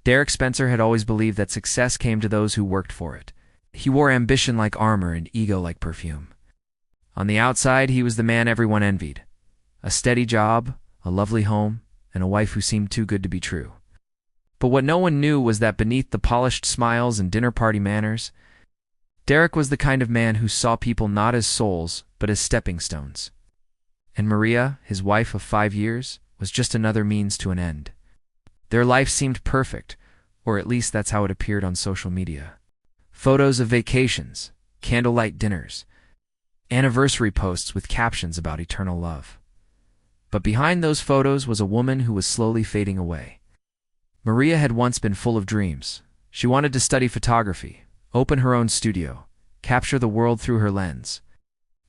Derek Spencer had always believed that success came to those who worked for it. He wore ambition like armor and ego like perfume. On the outside, he was the man everyone envied. A steady job, a lovely home, and a wife who seemed too good to be true. But what no one knew was that beneath the polished smiles and dinner party manners, Derek was the kind of man who saw people not as souls, but as stepping stones. And Maria, his wife of 5 years, was just another means to an end. Their life seemed perfect, or at least that's how it appeared on social media. Photos of vacations, candlelight dinners, anniversary posts with captions about eternal love. But behind those photos was a woman who was slowly fading away. Maria had once been full of dreams. She wanted to study photography, open her own studio, capture the world through her lens.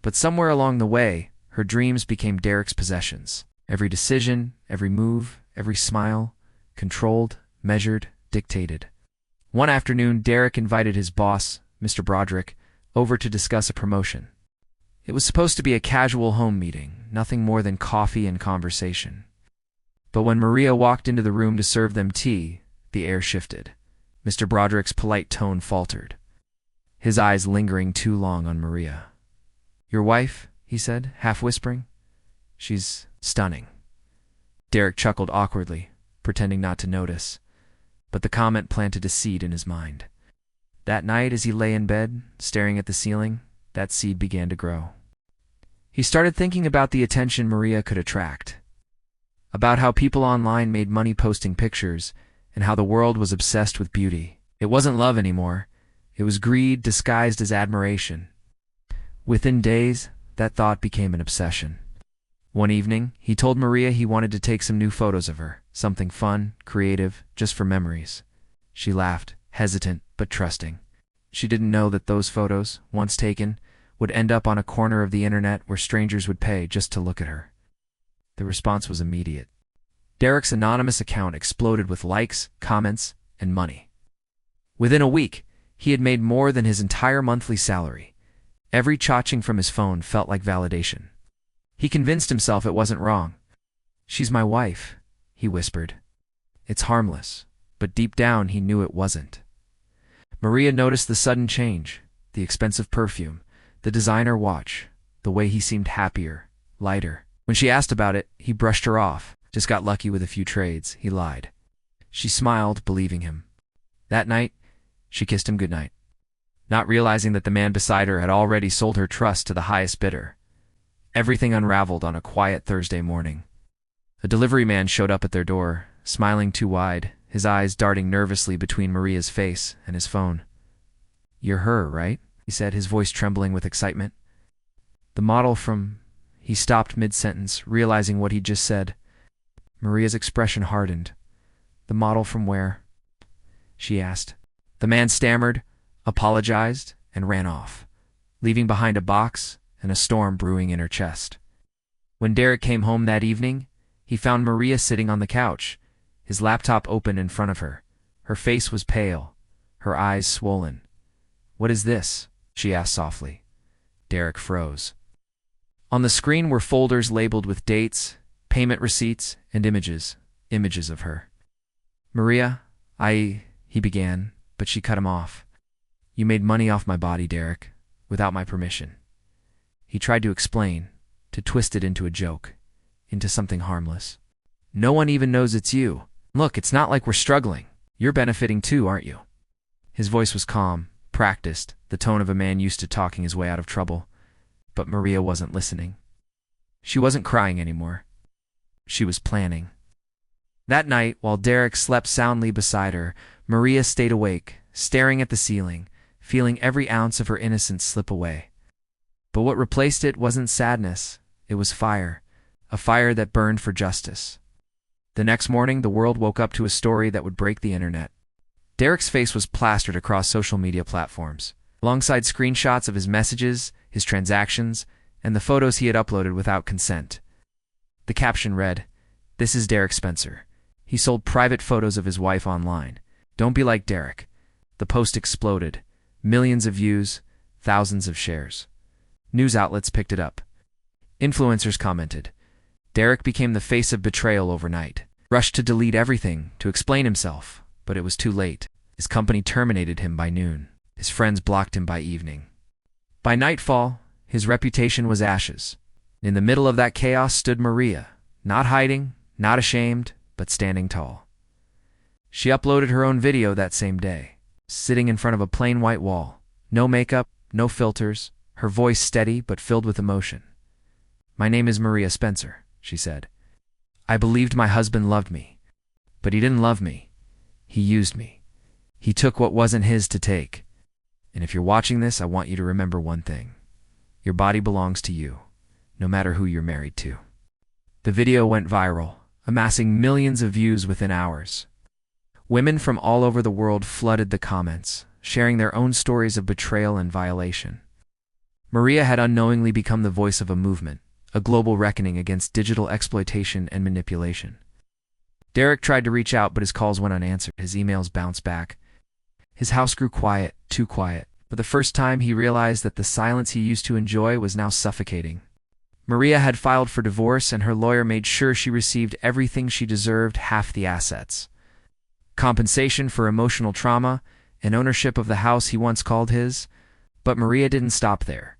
But somewhere along the way, her dreams became Derek's possessions. Every decision, every move, every smile, controlled, measured, dictated. One afternoon, Derek invited his boss, Mr. Broderick, over to discuss a promotion. It was supposed to be a casual home meeting, nothing more than coffee and conversation. But when Maria walked into the room to serve them tea, the air shifted. Mr. Broderick's polite tone faltered, his eyes lingering too long on Maria. "Your wife?" he said, half whispering. "She's stunning." Derek chuckled awkwardly, pretending not to notice, but the comment planted a seed in his mind. That night, as he lay in bed, staring at the ceiling, that seed began to grow. He started thinking about the attention Maria could attract, about how people online made money posting pictures, and how the world was obsessed with beauty. It wasn't love anymore. It was greed disguised as admiration. Within days, that thought became an obsession. One evening, he told Maria he wanted to take some new photos of her, something fun, creative, just for memories. She laughed, hesitant but trusting. She didn't know that those photos, once taken, would end up on a corner of the internet where strangers would pay just to look at her. The response was immediate. Derek's anonymous account exploded with likes, comments, and money. Within a week, he had made more than his entire monthly salary. Every cha-ching from his phone felt like validation. He convinced himself it wasn't wrong. "She's my wife," he whispered. "It's harmless," but deep down he knew it wasn't. Maria noticed the sudden change, the expensive perfume, the designer watch, the way he seemed happier, lighter. When she asked about it, he brushed her off. "Just got lucky with a few trades," he lied. She smiled, believing him. That night, she kissed him goodnight, not realizing that the man beside her had already sold her trust to the highest bidder. Everything unraveled on a quiet Thursday morning. A delivery man showed up at their door, smiling too wide, his eyes darting nervously between Maria's face and his phone. "You're her, right?" he said, his voice trembling with excitement. "The model from—" He stopped mid-sentence, realizing what he'd just said. Maria's expression hardened. "The model from where?" she asked. The man stammered, apologized, and ran off, leaving behind a box and a storm brewing in her chest. When Derek came home that evening, he found Maria sitting on the couch, his laptop open in front of her. Her face was pale, her eyes swollen. "What is this?" she asked softly. Derek froze. On the screen were folders labeled with dates, payment receipts, and images of her. "Maria, he began, but she cut him off. "You made money off my body, Derek, without my permission." He tried to explain, to twist it into a joke, into something harmless. "No one even knows it's you. Look, it's not like we're struggling. You're benefiting too, aren't you?" His voice was calm, practiced, the tone of a man used to talking his way out of trouble. But Maria wasn't listening. She wasn't crying anymore. She was planning. That night, while Derek slept soundly beside her, Maria stayed awake, staring at the ceiling, feeling every ounce of her innocence slip away. But what replaced it wasn't sadness, it was fire, a fire that burned for justice. The next morning, the world woke up to a story that would break the internet. Derek's face was plastered across social media platforms, alongside screenshots of his messages, his transactions, and the photos he had uploaded without consent. The caption read, "This is Derek Spencer. He sold private photos of his wife online. Don't be like Derek." The post exploded. Millions of views, thousands of shares. News outlets picked it up. Influencers commented. Derek became the face of betrayal overnight. Rushed to delete everything, to explain himself. But it was too late. His company terminated him by noon. His friends blocked him by evening. By nightfall, his reputation was ashes. In the middle of that chaos stood Maria, not hiding, not ashamed, but standing tall. She uploaded her own video that same day, sitting in front of a plain white wall. No makeup, no filters, her voice steady but filled with emotion. "My name is Maria Spencer," she said. "I believed my husband loved me. But he didn't love me. He used me. He took what wasn't his to take. And if you're watching this, I want you to remember one thing. Your body belongs to you, no matter who you're married to." The video went viral, amassing millions of views within hours. Women from all over the world flooded the comments, sharing their own stories of betrayal and violation. Maria had unknowingly become the voice of a movement, a global reckoning against digital exploitation and manipulation. Derek tried to reach out, but his calls went unanswered. His emails bounced back. His house grew quiet, too quiet. For the first time, he realized that the silence he used to enjoy was now suffocating. Maria had filed for divorce, and her lawyer made sure she received everything she deserved, half the assets. Compensation for emotional trauma and ownership of the house he once called his. But Maria didn't stop there.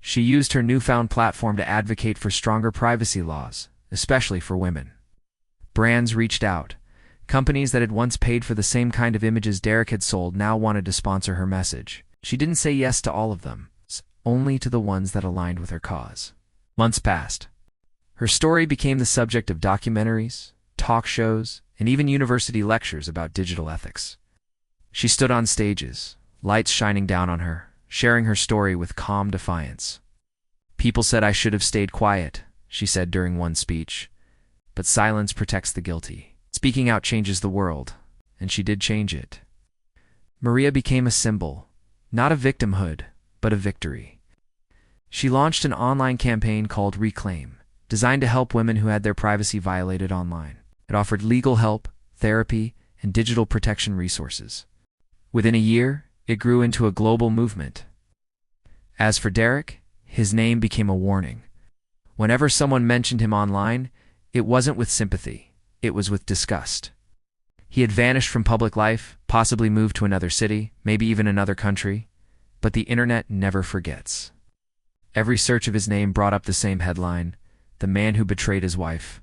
She used her newfound platform to advocate for stronger privacy laws, especially for women. Brands reached out. Companies that had once paid for the same kind of images Derek had sold now wanted to sponsor her message. She didn't say yes to all of them, only to the ones that aligned with her cause. Months passed. Her story became the subject of documentaries, talk shows, and even university lectures about digital ethics. She stood on stages, lights shining down on her, sharing her story with calm defiance. "People said I should have stayed quiet," she said during one speech. "But silence protects the guilty. Speaking out changes the world," and she did change it. Maria became a symbol, not of victimhood, but of victory. She launched an online campaign called Reclaim, designed to help women who had their privacy violated online. It offered legal help, therapy, and digital protection resources. Within a year, it grew into a global movement. As for Derek, his name became a warning. Whenever someone mentioned him online, it wasn't with sympathy, it was with disgust. He had vanished from public life, possibly moved to another city, maybe even another country. But the internet never forgets. Every search of his name brought up the same headline: "The man who betrayed his wife."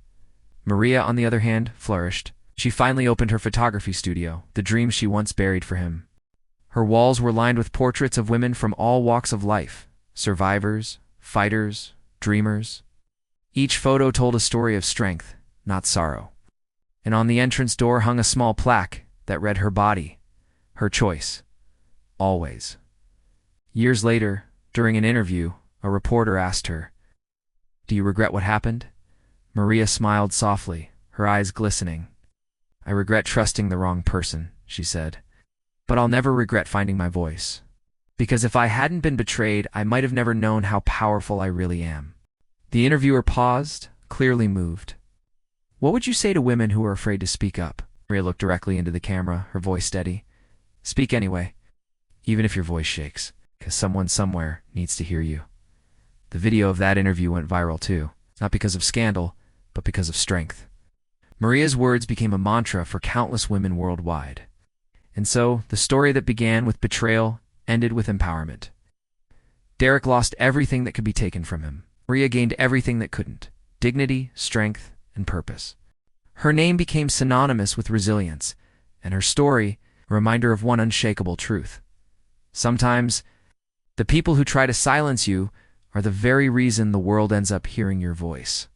Maria, on the other hand, flourished. She finally opened her photography studio, the dream she once buried for him. Her walls were lined with portraits of women from all walks of life: survivors, fighters, dreamers. Each photo told a story of strength, not sorrow. And on the entrance door hung a small plaque that read her body, her choice, always. Years later, during an interview, a reporter asked her, "Do you regret what happened?" Maria smiled softly, her eyes glistening. "I regret trusting the wrong person," she said. "But I'll never regret finding my voice. Because if I hadn't been betrayed, I might have never known how powerful I really am." The interviewer paused, clearly moved. "What would you say to women who are afraid to speak up?" Maria looked directly into the camera, her voice steady. "Speak anyway, even if your voice shakes, because someone somewhere needs to hear you." The video of that interview went viral too, not because of scandal, but because of strength. Maria's words became a mantra for countless women worldwide. And so, the story that began with betrayal ended with empowerment. Derek lost everything that could be taken from him. Maria gained everything that couldn't: dignity, strength, and purpose. Her name became synonymous with resilience, and her story a reminder of one unshakable truth. Sometimes, the people who try to silence you are the very reason the world ends up hearing your voice.